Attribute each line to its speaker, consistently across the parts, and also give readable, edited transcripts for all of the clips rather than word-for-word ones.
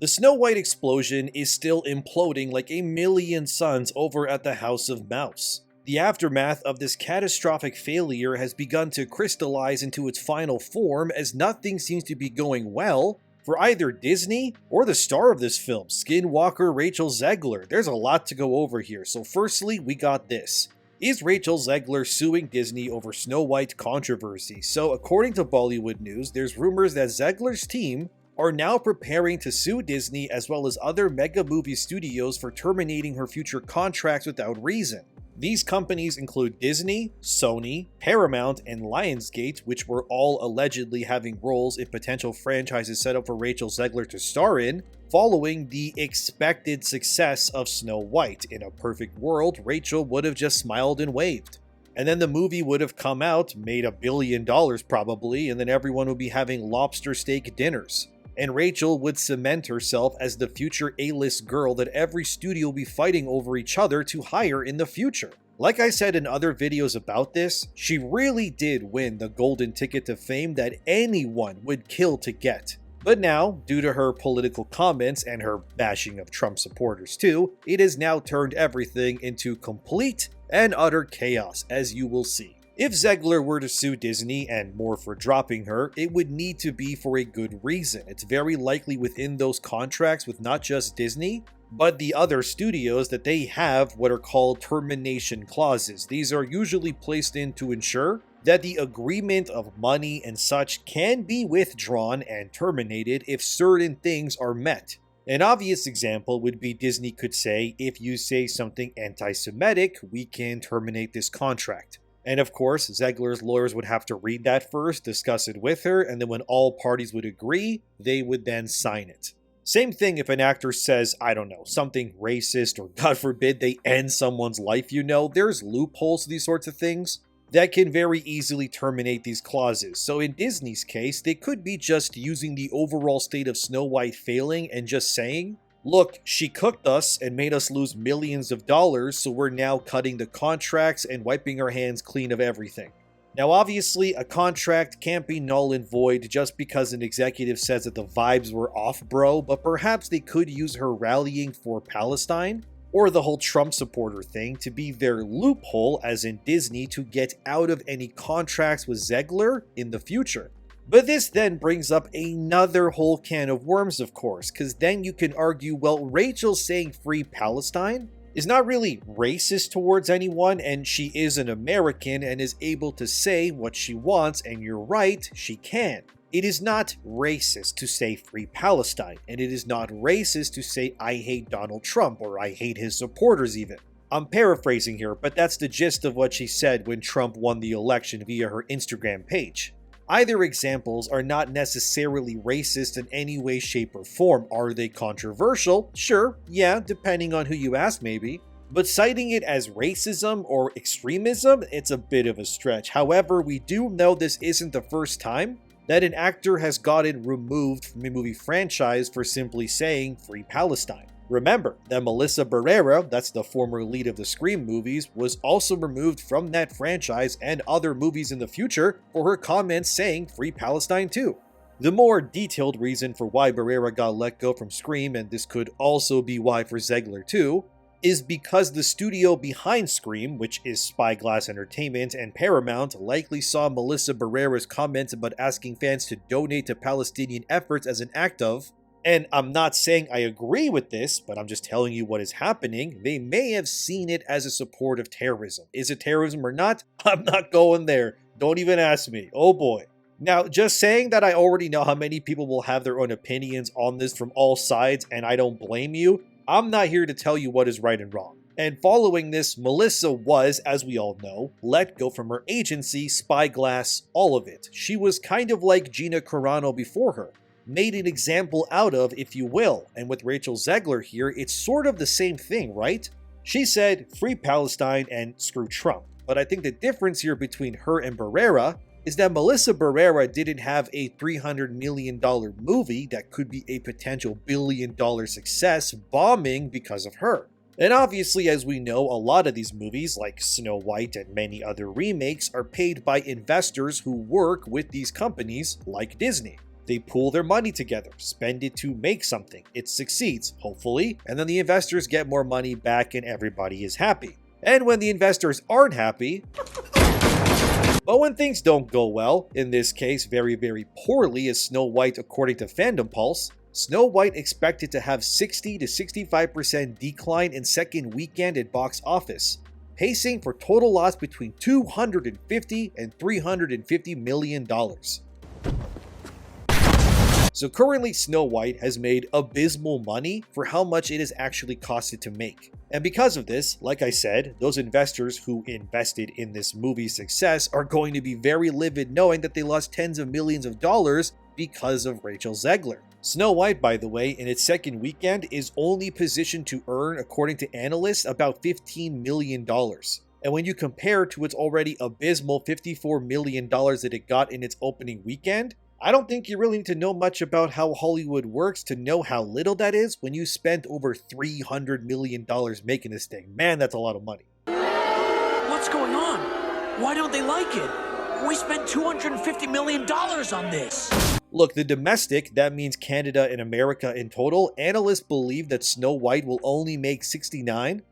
Speaker 1: The Snow White explosion is still imploding like a million suns over at the House of Mouse. The aftermath of this catastrophic failure has begun to crystallize into its final form as nothing seems to be going well for either Disney or the star of this film, Skinwalker Rachel Zegler. There's a lot to go over here, so firstly, we got this. Is Rachel Zegler suing Disney over Snow White controversy? So according to Bollywood News, there's rumors that Zegler's team are now preparing to sue Disney as well as other mega movie studios for terminating her future contracts without reason. These companies include Disney, Sony, Paramount, and Lionsgate, which were all allegedly having roles in potential franchises set up for Rachel Zegler to star in, following the expected success of Snow White. In a perfect world, Rachel would have just smiled and waved. And then the movie would have come out, made $1 billion probably, and then everyone would be having lobster steak dinners. And Rachel would cement herself as the future A-list girl that every studio will be fighting over each other to hire in the future. Like I said in other videos about this, she really did win the golden ticket to fame that anyone would kill to get. But now, due to her political comments and her bashing of Trump supporters too, it has now turned everything into complete and utter chaos, as you will see. If Zegler were to sue Disney, and more for dropping her, it would need to be for a good reason. It's very likely within those contracts with not just Disney, but the other studios that they have what are called termination clauses. These are usually placed in to ensure that the agreement of money and such can be withdrawn and terminated if certain things are met. An obvious example would be Disney could say, if you say something anti-Semitic, we can terminate this contract. And of course, Zegler's lawyers would have to read that first, discuss it with her, and then when all parties would agree, they would then sign it. Same thing if an actor says, I don't know, something racist or God forbid they end someone's life, there's loopholes to these sorts of things that can very easily terminate these clauses. So in Disney's case, they could be just using the overall state of Snow White failing and just saying, look, she cooked us and made us lose millions of dollars, so we're now cutting the contracts and wiping our hands clean of everything. Now obviously, a contract can't be null and void just because an executive says that the vibes were off, bro, but perhaps they could use her rallying for Palestine, or the whole Trump supporter thing, to be their loophole, as in Disney, to get out of any contracts with Zegler in the future. But this then brings up another whole can of worms, of course, because then you can argue, well, Rachel saying free Palestine is not really racist towards anyone, and she is an American and is able to say what she wants, and you're right, she can. It is not racist to say free Palestine, and it is not racist to say I hate Donald Trump, or I hate his supporters even. I'm paraphrasing here, but that's the gist of what she said when Trump won the election via her Instagram page. Either examples are not necessarily racist in any way, shape, or form. Are they controversial? Sure, yeah, depending on who you ask maybe. But citing it as racism or extremism, it's a bit of a stretch. However, we do know this isn't the first time that an actor has gotten removed from a movie franchise for simply saying Free Palestine. Remember that Melissa Barrera, that's the former lead of the Scream movies, was also removed from that franchise and other movies in the future for her comments saying Free Palestine too. The more detailed reason for why Barrera got let go from Scream, and this could also be why for Zegler too, is because the studio behind Scream, which is Spyglass Entertainment and Paramount, likely saw Melissa Barrera's comments about asking fans to donate to Palestinian efforts as an act of, and I'm not saying I agree with this, but I'm just telling you what is happening, they may have seen it as a support of terrorism. Is it terrorism or not? I'm not going there. Don't even ask me. Oh boy. Now, just saying that I already know how many people will have their own opinions on this from all sides, and I don't blame you, I'm not here to tell you what is right and wrong. And following this, Melissa was, as we all know, let go from her agency, Spyglass, all of it. She was kind of like Gina Carano before her. Made an example out of, if you will. And with Rachel Zegler here, it's sort of the same thing, right? She said, free Palestine and screw Trump. But I think the difference here between her and Barrera is that Melissa Barrera didn't have a $300 million movie that could be a potential billion-dollar success bombing because of her. And obviously, as we know, a lot of these movies, like Snow White and many other remakes, are paid by investors who work with these companies like Disney. They pool their money together, spend it to make something. It succeeds, hopefully, and then the investors get more money back and everybody is happy. And when the investors aren't happy, but when things don't go well, in this case very, very poorly as Snow White according to Fandom Pulse, Snow White expected to have 60 to 65% decline in second weekend at box office, pacing for total loss between $250 and $350 million. So currently Snow White has made abysmal money for how much it has actually costed to make. And because of this, like I said, those investors who invested in this movie's success are going to be very livid knowing that they lost tens of millions of dollars because of Rachel Zegler. Snow White, by the way, in its second weekend is only positioned to earn, according to analysts, about $15 million. And when you compare to its already abysmal $54 million that it got in its opening weekend, I don't think you really need to know much about how Hollywood works to know how little that is when you spent over $300 million making this thing. Man, that's a lot of money.
Speaker 2: What's going on? Why don't they like it? We spent $250 million on this.
Speaker 1: Look, the domestic, that means Canada and America in total, analysts believe that Snow White will only make $69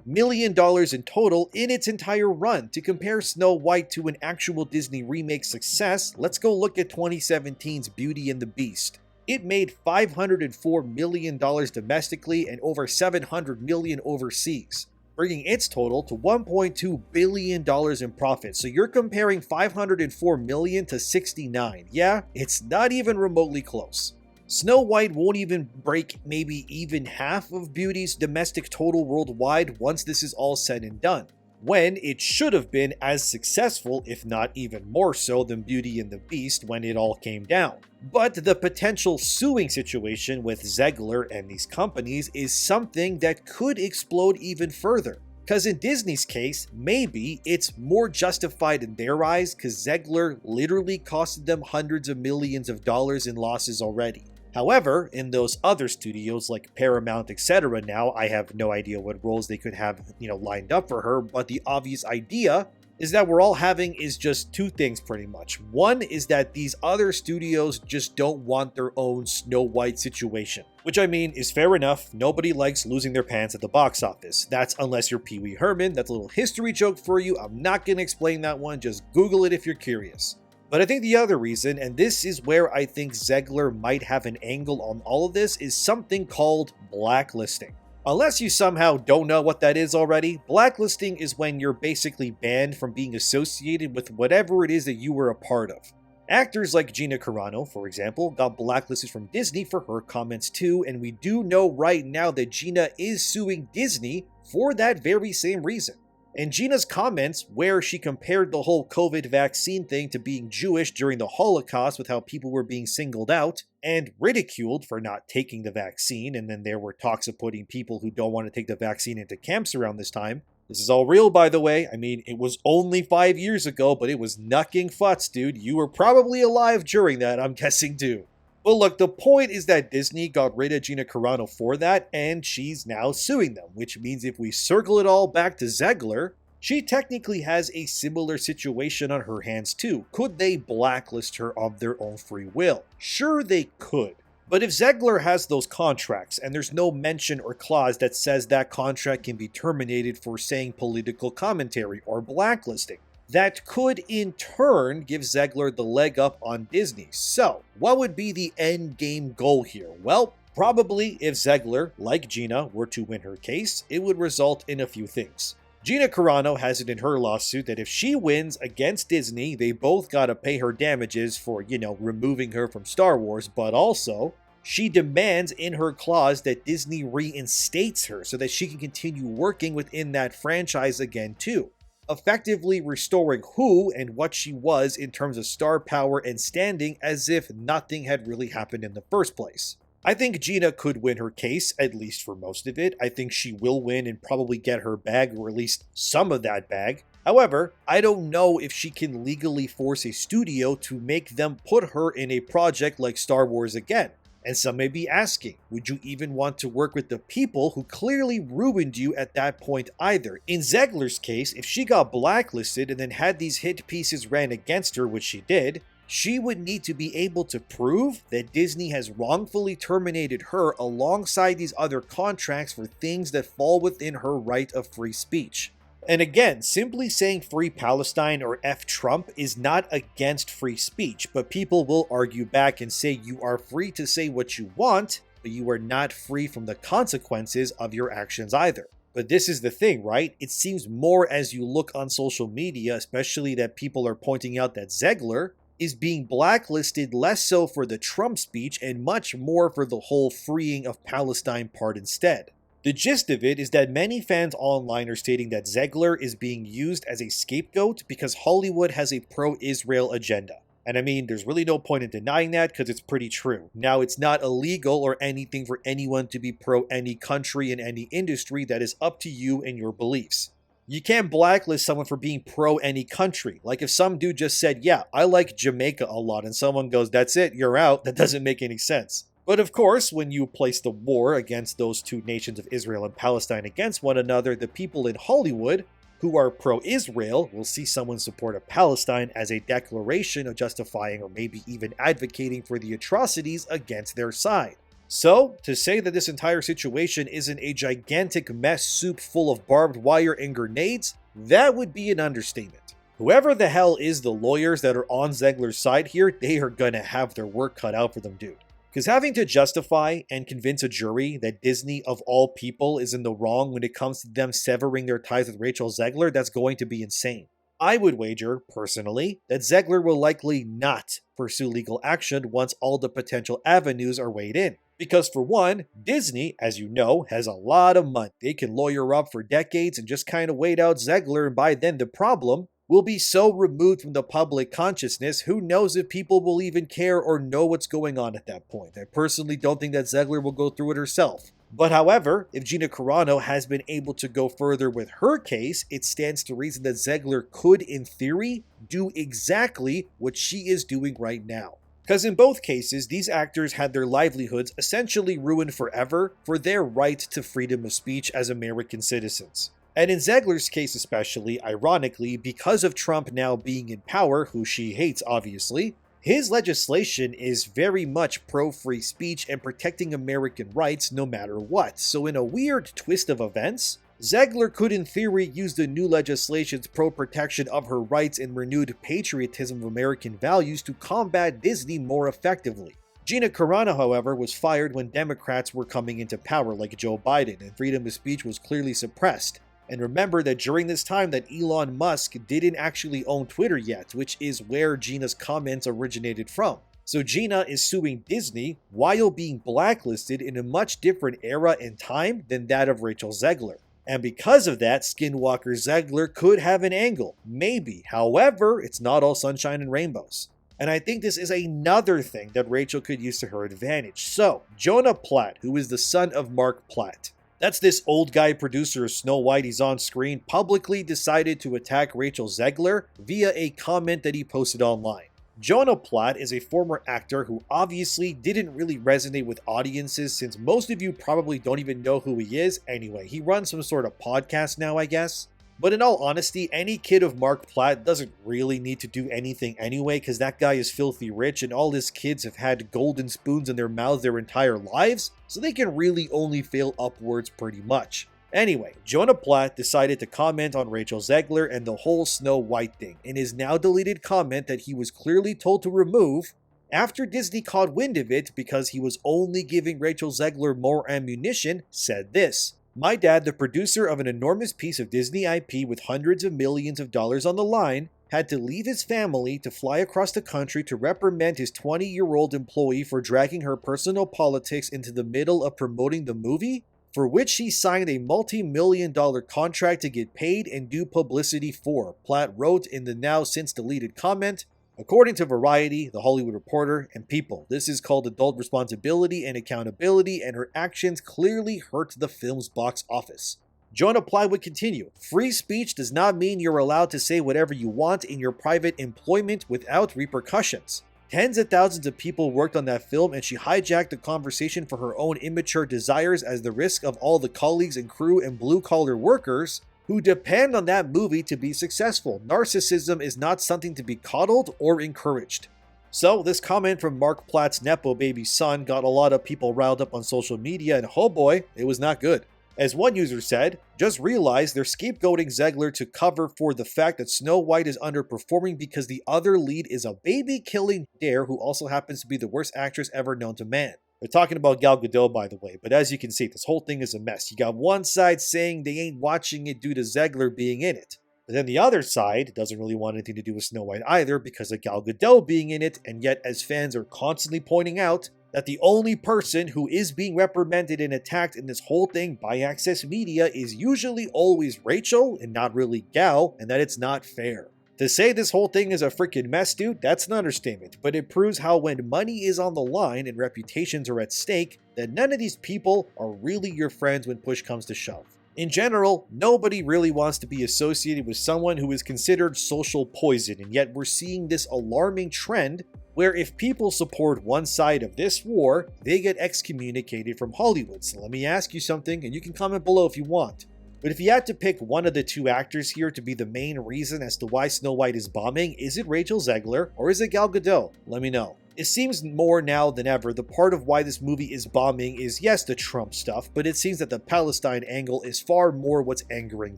Speaker 1: million in total in its entire run. To compare Snow White to an actual Disney remake success, let's go look at 2017's Beauty and the Beast. It made $504 million domestically and over $700 million overseas, bringing its total to $1.2 billion in profit. So you're comparing $504 million to $69. Yeah, it's not even remotely close. Snow White won't even break maybe even half of Beauty's domestic total worldwide once this is all said and done, when it should have been as successful, if not even more so, than Beauty and the Beast when it all came down. But the potential suing situation with Zegler and these companies is something that could explode even further. Because in Disney's case, maybe it's more justified in their eyes because Zegler literally costed them hundreds of millions of dollars in losses already. However, in those other studios like Paramount, etc. now, I have no idea what roles they could have, lined up for her, but the obvious idea is that we're all having is just two things pretty much. One is that these other studios just don't want their own Snow White situation, which I mean is fair enough. Nobody likes losing their pants at the box office. That's unless you're Pee Wee Herman. That's a little history joke for you. I'm not going to explain that one. Just Google it if you're curious. But I think the other reason, and this is where I think Zegler might have an angle on all of this, is something called blacklisting. Unless you somehow don't know what that is already, blacklisting is when you're basically banned from being associated with whatever it is that you were a part of. Actors like Gina Carano, for example, got blacklisted from Disney for her comments too, and we do know right now that Gina is suing Disney for that very same reason. And Gina's comments, where she compared the whole COVID vaccine thing to being Jewish during the Holocaust with how people were being singled out and ridiculed for not taking the vaccine, and then there were talks of putting people who don't want to take the vaccine into camps around this time. This is all real, by the way. I mean, it was only 5 years ago, but it was knucking futs, dude. You were probably alive during that, I'm guessing too. But look, the point is that Disney got rid of Gina Carano for that, and she's now suing them, which means if we circle it all back to Zegler, she technically has a similar situation on her hands too. Could they blacklist her of their own free will? Sure, they could. But if Zegler has those contracts, and there's no mention or clause that says that contract can be terminated for saying political commentary or blacklisting, that could in turn give Zegler the leg up on Disney. So, what would be the end game goal here? Well, probably if Zegler, like Gina, were to win her case, it would result in a few things. Gina Carano has it in her lawsuit that if she wins against Disney, they both gotta pay her damages for, removing her from Star Wars, but also, she demands in her clause that Disney reinstates her so that she can continue working within that franchise again too, effectively restoring who and what she was in terms of star power and standing as if nothing had really happened in the first place. I think Gina could win her case, at least for most of it. I think she will win and probably get her bag, or at least some of that bag. However, I don't know if she can legally force a studio to make them put her in a project like Star Wars again. And some may be asking, would you even want to work with the people who clearly ruined you at that point either? In Zegler's case, if she got blacklisted and then had these hit pieces ran against her, which she did, she would need to be able to prove that Disney has wrongfully terminated her alongside these other contracts for things that fall within her right of free speech. And again, simply saying free Palestine or F Trump is not against free speech, but people will argue back and say you are free to say what you want, but you are not free from the consequences of your actions either. But this is the thing, right? It seems more as you look on social media, especially that people are pointing out that Zegler is being blacklisted less so for the Trump speech and much more for the whole freeing of Palestine part instead. The gist of it is that many fans online are stating that Zegler is being used as a scapegoat because Hollywood has a pro-Israel agenda. And I mean, there's really no point in denying that because it's pretty true. Now, it's not illegal or anything for anyone to be pro any country in any industry. That is up to you and your beliefs. You can't blacklist someone for being pro any country. Like if some dude just said, yeah, I like Jamaica a lot, and someone goes, that's it, you're out, that doesn't make any sense. But of course, when you place the war against those two nations of Israel and Palestine against one another, the people in Hollywood who are pro-Israel will see someone support a Palestine as a declaration of justifying or maybe even advocating for the atrocities against their side. So, to say that this entire situation isn't a gigantic mess soup full of barbed wire and grenades, that would be an understatement. Whoever the hell is the lawyers that are on Zegler's side here, they are gonna have their work cut out for them, dude. Because having to justify and convince a jury that Disney, of all people, is in the wrong when it comes to them severing their ties with Rachel Zegler, that's going to be insane. I would wager, personally, that Zegler will likely not pursue legal action once all the potential avenues are weighed in. Because for one, Disney, as you know, has a lot of money. They can lawyer up for decades and just kind of wait out Zegler, and by then the problem will be so removed from the public consciousness, who knows if people will even care or know what's going on at that point. I personally don't think that Zegler will go through it herself. But however, if Gina Carano has been able to go further with her case, it stands to reason that Zegler could, in theory, do exactly what she is doing right now. Because in both cases, these actors had their livelihoods essentially ruined forever for their right to freedom of speech as American citizens. And in Zegler's case especially, ironically, because of Trump now being in power, who she hates obviously, his legislation is very much pro-free speech and protecting American rights no matter what. So in a weird twist of events, Zegler could in theory use the new legislation's pro-protection of her rights and renewed patriotism of American values to combat Disney more effectively. Gina Carano, however, was fired when Democrats were coming into power like Joe Biden, and freedom of speech was clearly suppressed. And remember that during this time that Elon Musk didn't actually own Twitter yet, which is where Gina's comments originated from. So Gina is suing Disney while being blacklisted in a much different era and time than that of Rachel Zegler. And because of that, Skinwalker Zegler could have an angle, maybe. However, it's not all sunshine and rainbows. And I think this is another thing that Rachel could use to her advantage. So, Jonah Platt, who is the son of Mark Platt, that's this old guy producer of Snow White, he's on screen, publicly decided to attack Rachel Zegler via a comment that he posted online. Jonah Platt is a former actor who obviously didn't really resonate with audiences since most of you probably don't even know who he is. Anyway, he runs some sort of podcast now, I guess. But in all honesty, any kid of Mark Platt doesn't really need to do anything anyway because that guy is filthy rich and all his kids have had golden spoons in their mouths their entire lives, so they can really only fail upwards pretty much. Anyway, Jonah Platt decided to comment on Rachel Zegler and the whole Snow White thing in his now deleted comment that he was clearly told to remove after Disney caught wind of it because he was only giving Rachel Zegler more ammunition, said this: "My dad, the producer of an enormous piece of Disney IP with hundreds of millions of dollars on the line, had to leave his family to fly across the country to reprimand his 20-year-old employee for dragging her personal politics into the middle of promoting the movie, for which he signed a multi-million-dollar contract to get paid and do publicity for," Platt wrote in the now since deleted comment. According to Variety, The Hollywood Reporter, and People, this is called adult responsibility and accountability, and her actions clearly hurt the film's box office. Jonah Platt would continue, "Free speech does not mean you're allowed to say whatever you want in your private employment without repercussions. Tens of thousands of people worked on that film, and she hijacked the conversation for her own immature desires at the risk of all the colleagues and crew and blue-collar workers who depend on that movie to be successful. Narcissism is not something to be coddled or encouraged." So this comment from Mark Platt's Nepo baby son got a lot of people riled up on social media, and oh boy, it was not good. As one user said, just realize they're scapegoating Zegler to cover for the fact that Snow White is underperforming because the other lead is a baby-killing dare who also happens to be the worst actress ever known to man. They're talking about Gal Gadot, by the way, but as you can see, this whole thing is a mess. You got one side saying they ain't watching it due to Zegler being in it. But then the other side doesn't really want anything to do with Snow White either because of Gal Gadot being in it, and yet as fans are constantly pointing out that the only person who is being reprimanded and attacked in this whole thing by Access Media is usually always Rachel and not really Gal, and that it's not fair. To say this whole thing is a freaking mess, dude, that's an understatement, but it proves how when money is on the line and reputations are at stake, that none of these people are really your friends when push comes to shove. In general, nobody really wants to be associated with someone who is considered social poison, and yet we're seeing this alarming trend where if people support one side of this war, they get excommunicated from Hollywood. So let me ask you something, and you can comment below if you want. But if you had to pick one of the two actors here to be the main reason as to why Snow White is bombing, is it Rachel Zegler or is it Gal Gadot? Let me know. It seems more now than ever the part of why this movie is bombing is yes the Trump stuff, but it seems that the Palestine angle is far more what's angering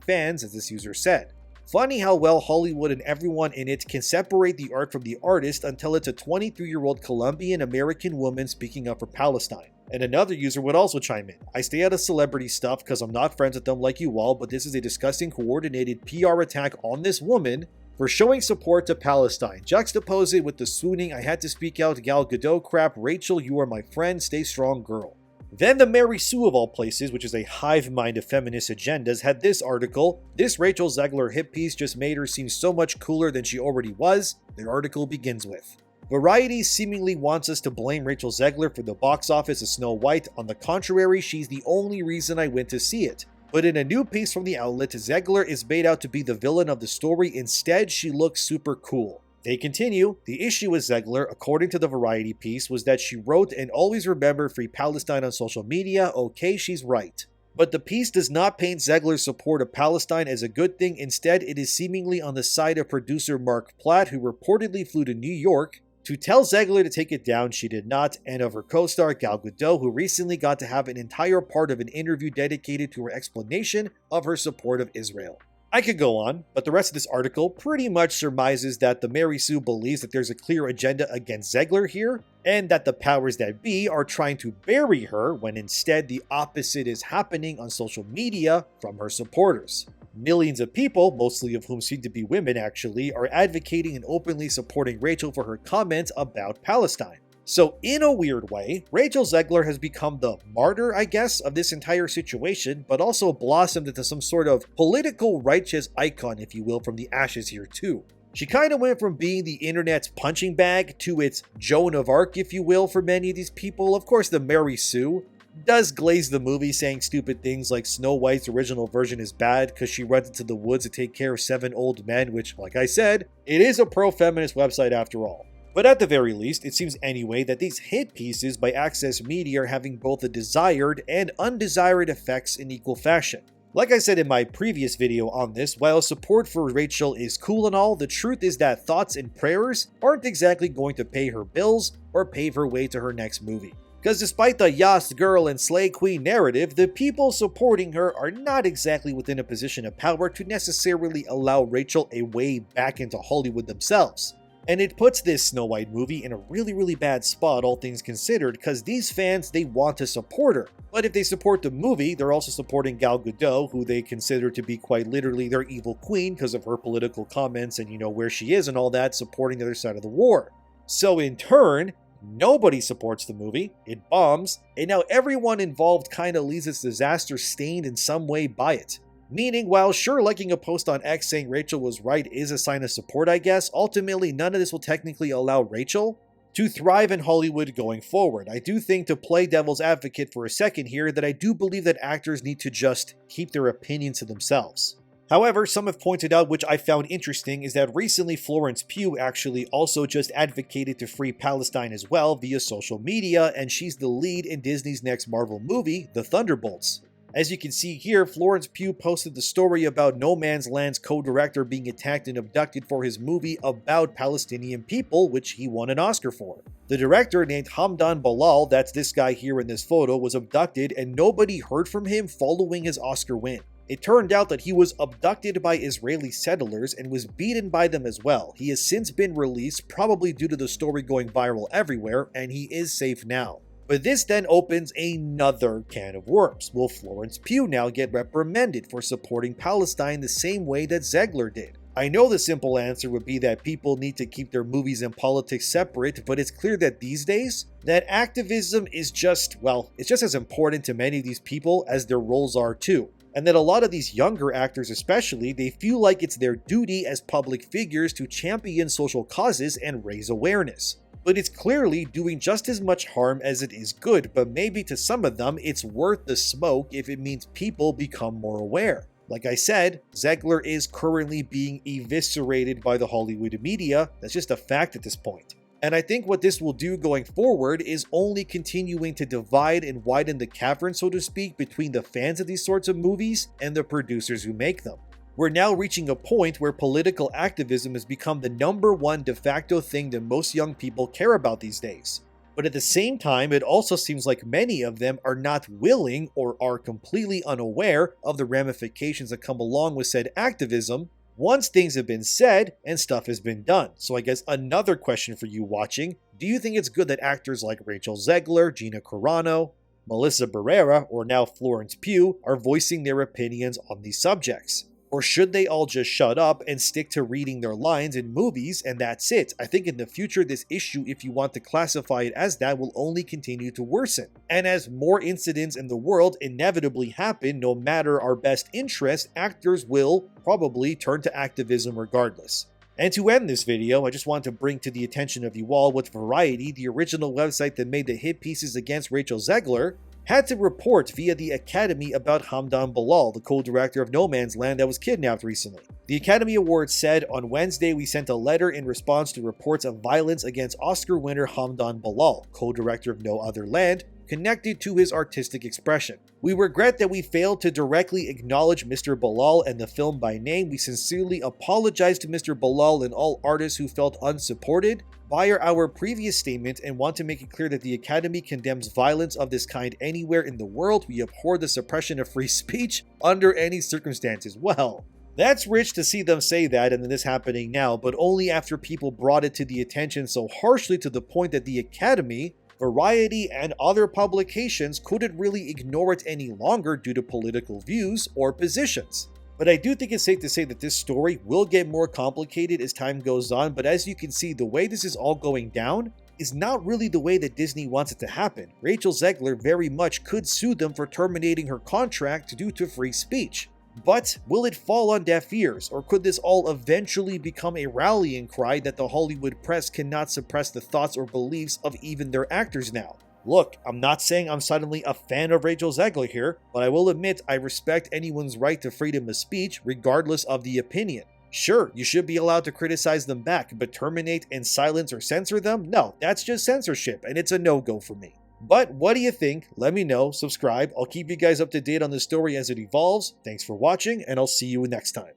Speaker 1: fans, as this user said. Funny how well Hollywood and everyone in it can separate the art from the artist until it's a 23-year-old Colombian American woman speaking up for Palestine. And another user would also chime in. I stay out of celebrity stuff because I'm not friends with them like you all, but this is a disgusting coordinated PR attack on this woman for showing support to Palestine. Juxtapose it with the swooning I had to speak out Gal Gadot crap. Rachel, you are my friend, stay strong girl. Then the Mary Sue of all places, which is a hive mind of feminist agendas, had this article. This Rachel Zegler hit piece just made her seem so much cooler than she already was. Their article begins with, Variety seemingly wants us to blame Rachel Zegler for the box office of Snow White. On the contrary, she's the only reason I went to see it. But in a new piece from the outlet, Zegler is made out to be the villain of the story. Instead, she looks super cool. They continue, the issue with Zegler, according to the Variety piece, was that she wrote and always remember Free Palestine on social media. Okay, she's right. But the piece does not paint Zegler's support of Palestine as a good thing. Instead, it is seemingly on the side of producer Mark Platt, who reportedly flew to New York to tell Zegler to take it down. She did not, and of her co-star Gal Gadot, who recently got to have an entire part of an interview dedicated to her explanation of her support of Israel. I could go on, but the rest of this article pretty much surmises that the Mary Sue believes that there's a clear agenda against Zegler here, and that the powers that be are trying to bury her when instead the opposite is happening on social media from her supporters. Millions of people, mostly of whom seem to be women actually, are advocating and openly supporting Rachel for her comments about Palestine. So in a weird way, Rachel Zegler has become the martyr, I guess, of this entire situation, but also blossomed into some sort of political righteous icon, if you will, from the ashes here too. She kind of went from being the internet's punching bag to its Joan of Arc, if you will, for many of these people. Of course, the Mary Sue does glaze the movie, saying stupid things like Snow White's original version is bad because she runs into the woods to take care of 7 old men, which, like I said, it is a pro-feminist website after all. But at the very least, it seems anyway that these hit pieces by Access Media are having both the desired and undesired effects in equal fashion. Like I said in my previous video on this, while support for Rachel is cool and all, the truth is that thoughts and prayers aren't exactly going to pay her bills or pave her way to her next movie. Because despite the Yas Girl and Slay Queen narrative, the people supporting her are not exactly within a position of power to necessarily allow Rachel a way back into Hollywood themselves. And it puts this Snow White movie in a really bad spot, all things considered, because these fans, they want to support her. But if they support the movie, they're also supporting Gal Gadot, who they consider to be quite literally their evil queen because of her political comments and, you know, where she is and all that, supporting the other side of the war. So in turn, nobody supports the movie, it bombs, and now everyone involved kind of leaves its disaster stained in some way by it. Meaning, while sure liking a post on X saying Rachel was right is a sign of support, I guess, ultimately none of this will technically allow Rachel to thrive in Hollywood going forward. I do think, to play devil's advocate for a second here, that I do believe that actors need to just keep their opinions to themselves. However, some have pointed out, which I found interesting, is that recently Florence Pugh actually also just advocated to free Palestine as well via social media, and she's the lead in Disney's next Marvel movie, The Thunderbolts. As you can see here, Florence Pugh posted the story about No Man's Land's co-director being attacked and abducted for his movie about Palestinian people, which he won an Oscar for. The director, named Hamdan Bilal, that's this guy here in this photo, was abducted and nobody heard from him following his Oscar win. It turned out that he was abducted by Israeli settlers and was beaten by them as well. He has since been released, probably due to the story going viral everywhere, and he is safe now. But this then opens another can of worms. Will Florence Pugh now get reprimanded for supporting Palestine the same way that Zegler did? I know the simple answer would be that people need to keep their movies and politics separate, but it's clear that these days, that activism is just, well, it's just as important to many of these people as their roles are too. And that a lot of these younger actors especially, they feel like it's their duty as public figures to champion social causes and raise awareness. But it's clearly doing just as much harm as it is good, but maybe to some of them it's worth the smoke if it means people become more aware. Like I said, Zegler is currently being eviscerated by the Hollywood media. That's just a fact at this point. And I think what this will do going forward is only continuing to divide and widen the cavern, so to speak, between the fans of these sorts of movies and the producers who make them. We're now reaching a point where political activism has become the #1 de facto thing that most young people care about these days. But at the same time, it also seems like many of them are not willing or are completely unaware of the ramifications that come along with said activism once things have been said and stuff has been done. So I guess another question for you watching: do you think it's good that actors like Rachel Zegler, Gina Carano, Melissa Barrera, or now Florence Pugh are voicing their opinions on these subjects? Or should they all just shut up and stick to reading their lines in movies and that's it? I think in the future this issue, if you want to classify it as that, will only continue to worsen. And as more incidents in the world inevitably happen, no matter our best interest, actors will probably turn to activism regardless. And to end this video, I just want to bring to the attention of you all what Variety, the original website that made the hit pieces against Rachel Zegler, had to report via the Academy about Hamdan Bilal, the co-director of No Man's Land that was kidnapped recently. The Academy Awards said, "On Wednesday, we sent a letter in response to reports of violence against Oscar winner Hamdan Bilal, co-director of No Other Land, connected to his artistic expression. We regret that we failed to directly acknowledge Mr. Bilal and the film by name. We sincerely apologize to Mr. Bilal and all artists who felt unsupported by our previous statement and want to make it clear that the Academy condemns violence of this kind anywhere in the world. We abhor the suppression of free speech under any circumstances." Well, that's rich to see them say that and then this happening now, but only after people brought it to the attention so harshly to the point that the Academy, Variety, and other publications couldn't really ignore it any longer due to political views or positions. But I do think it's safe to say that this story will get more complicated as time goes on, but as you can see, the way this is all going down is not really the way that Disney wants it to happen. Rachel Zegler very much could sue them for terminating her contract due to free speech. But will it fall on deaf ears, or could this all eventually become a rallying cry that the Hollywood press cannot suppress the thoughts or beliefs of even their actors now? Look, I'm not saying I'm suddenly a fan of Rachel Zegler here, but I will admit I respect anyone's right to freedom of speech regardless of the opinion. Sure, you should be allowed to criticize them back, but terminate and silence or censor them? No, that's just censorship, and it's a no-go for me. But what do you think? Let me know, subscribe, I'll keep you guys up to date on the story as it evolves. Thanks for watching, and I'll see you next time.